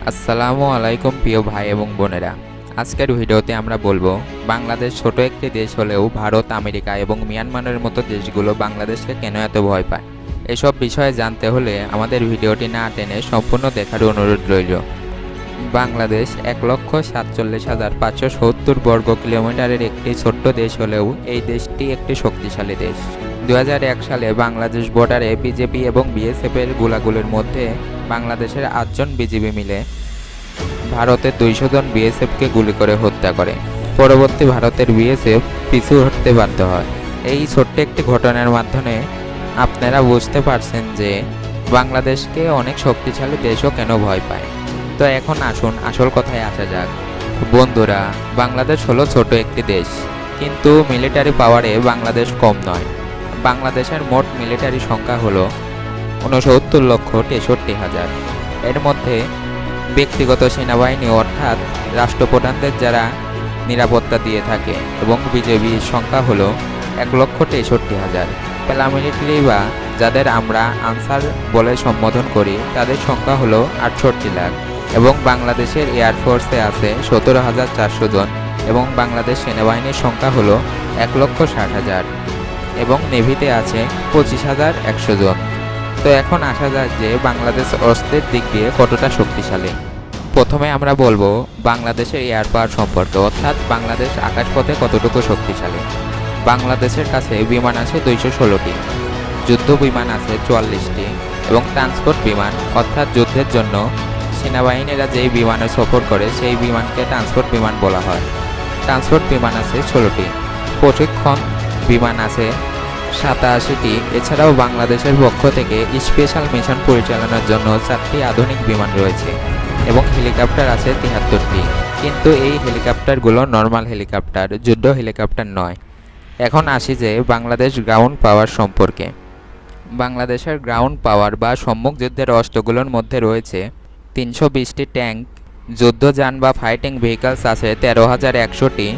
আসসালামু আলাইকুম প্রিয় ভাই এবং বোনেরা। আজকের ভিডিওতে আমরা বলবো বাংলাদেশ ছোট একটি দেশ হলেও ভারত, আমেরিকা এবং মিয়ানমারের মতো দেশগুলো বাংলাদেশকে কেন এত ভয় পায়। এসব বিষয়ে জানতে হলে আমাদের ভিডিওটি না টেনে সম্পূর্ণ দেখার অনুরোধ রইল। বাংলাদেশ ১,৪৭,৫৭০ বর্গ কিলোমিটারের একটি ছোট্ট দেশ হলেও এই দেশটি একটি শক্তিশালী দেশ। ২০০১ সালে বাংলাদেশ বর্ডারে বিজেপি এবং বিএসএফের গোলাগুলির মধ্যে বাংলাদেশের ৮ জন বিজিবি মিলে ভারতের ২০০ জন বিএসএফকে গুলি করে হত্যা করে। পরবর্তী ভারতের বিএসএফ পিছু হটতে বাধ্য হয়। এই ছোট্ট একটি ঘটনার মাধ্যমে আপনারা বুঝতে পারছেন যে বাংলাদেশকে অনেক শক্তিশালী দেশও কেন ভয় পায়। তো এখন আসুন আসল কথায় আসা যাক। বন্ধুরা, বাংলাদেশ হলো ছোট একটি দেশ, কিন্তু মিলিটারি পাওয়ারে বাংলাদেশ কম নয়। বাংলাদেশের মোট মিলিটারি সংখ্যা হলো ৬৯,৬৩,০০০। এর মধ্যে ব্যক্তিগত সেনাবাহিনী অর্থাৎ রাষ্ট্রপ্রধানদের যারা নিরাপত্তা দিয়ে থাকে এবং বিজেপির সংখ্যা হলো ১,৬৩,০০০। প্যারামিলিটারি বা যাদের আমরা আনসার বলে সম্বোধন করি তাদের সংখ্যা হলো ৬৮ লাখ এবং বাংলাদেশের এয়ারফোর্সে আছে ১৭,৪০০ জন এবং বাংলাদেশ সেনাবাহিনীর সংখ্যা হলো ১,৬০,০০০ এবং নেভিতে আছে ২৫,১০০ জন। তো এখন আসা যাক যে বাংলাদেশ অস্ত্রের দিক দিয়ে কতটা শক্তিশালী। প্রথমে আমরা বলবো বাংলাদেশের এয়ার পাওয়ার সম্পর্কে, অর্থাৎ বাংলাদেশ আকাশপথে কতটুকু শক্তিশালী। বাংলাদেশের কাছে বিমান আছে ২১৬টি, যুদ্ধ বিমান আছে ৪৪টি এবং ট্রান্সপোর্ট বিমান অর্থাৎ যুদ্ধের জন্য সেনাবাহিনীরা যেই বিমানে সফর করে সেই বিমানকে ট্রান্সপোর্ট বিমান বলা হয়। ট্রান্সপোর্ট বিমান আছে ১৬টি, প্রশিক্ষণ বিমান আছে ৮৭টি। এছাড়াও বাংলাদেশের পক্ষ থেকে স্পেশাল মিশন পরিচালনার জন্য ৪টি আধুনিক বিমান রয়েছে এবং হেলিকপ্টার আছে ৭৩টি। কিন্তু এই হেলিকপ্টারগুলো নর্মাল হেলিকপ্টার, যুদ্ধ হেলিকপ্টার নয়। এখন আসি যে বাংলাদেশ গ্রাউন্ড পাওয়ার সম্পর্কে। বাংলাদেশের গ্রাউন্ড পাওয়ার বা সম্মুখ যুদ্ধের অস্ত্রগুলোর মধ্যে রয়েছে ৩২০টি ট্যাঙ্ক, যুদ্ধযান বা ফাইটিং ভেহিকলস আছে ১৩,১০০টি,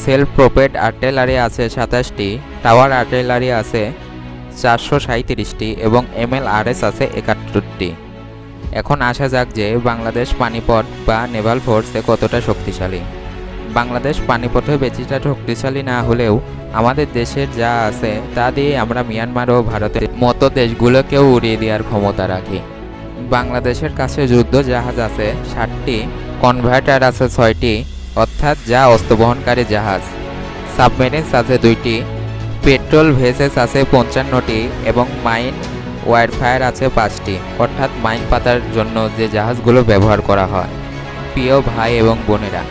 সেলফ প্রোপেড আর্টিলারি আছে ২৭টি, টাওয়ার আর্টিলারি আছে ৪৩৭টি এবং MLRS আছে ৭১টি। এখন আসা যাক যে বাংলাদেশ পানিপথ বা নেভাল ফোর্সে কতটা শক্তিশালী। বাংলাদেশ পানিপথে বেশিটা শক্তিশালী না হলেও আমাদের দেশের যা আছে তা দিয়ে আমরা মিয়ানমার ও ভারতের মতো দেশগুলোকেও উড়িয়ে দেওয়ার ক্ষমতা রাখি। বাংলাদেশের কাছে যুদ্ধ জাহাজ আছে 60টি, কনভার্টার আছে 6টি অর্থাৎ যা অস্ত্রবহনকারী জাহাজ, সাবমেরিনস আছে 2টি, পেট্রোল ভেসেস আছে 55টি এবং মাইন ওয়ারফায়ার আছে 5টি অর্থাৎ মাইন পাতার জন্য যে জাহাজগুলো ব্যবহার করা হয়। প্রিয় ভাই এবং বোনেরা,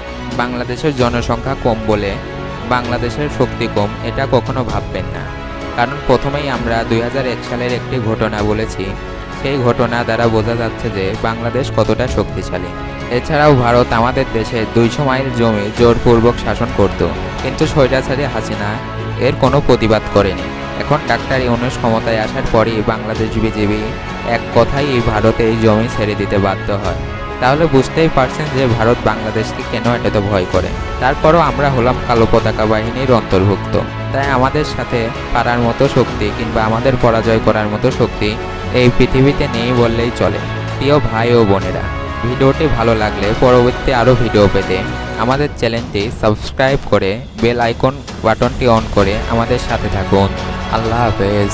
বাংলাদেশের জনসংখ্যা কম বলে বাংলাদেশের শক্তি কম এটা কখনো ভাববেন না। কারণ প্রথমেই আমরা ২০০১ সালের একটি ঘটনা বলেছি, সেই ঘটনা দ্বারা বোঝা যাচ্ছে যে বাংলাদেশ কতটা শক্তিশালী। এছাড়াও ভারত আমাদের দেশে ২০০ মাইল জমি জোরপূর্বক শাসন করত, কিন্তু স্বৈরাচারী হাসিনা এর কোনো প্রতিবাদ করেনি। এখন ডাক্তার ইউনূস ক্ষমতায় আসার পরই বাংলাদেশ বিজেপি এক কথাই ভারতে এই জমি ছেড়ে দিতে বাধ্য হয়। তাহলে বুঝতেই পারছেন যে ভারত বাংলাদেশকে কেন এত ভয় করে। তারপরও আমরা হলাম কালো পতাকা বাহিনীর অন্তর্ভুক্ত, তাই আমাদের সাথে পারার মতো শক্তি কিংবা আমাদের পরাজয় করার মতো শক্তি এই পৃথিবীতে নেই বললেই চলে। প্রিয় ভাই ও বোনেরা, ভিডিওটি ভালো লাগলে পরবর্তী আরও ভিডিও পেতে আমাদের চ্যানেলটি সাবস্ক্রাইব করে বেল আইকন বাটনটি অন করে আমাদের সাথে থাকুন। আল্লাহ হাফেজ।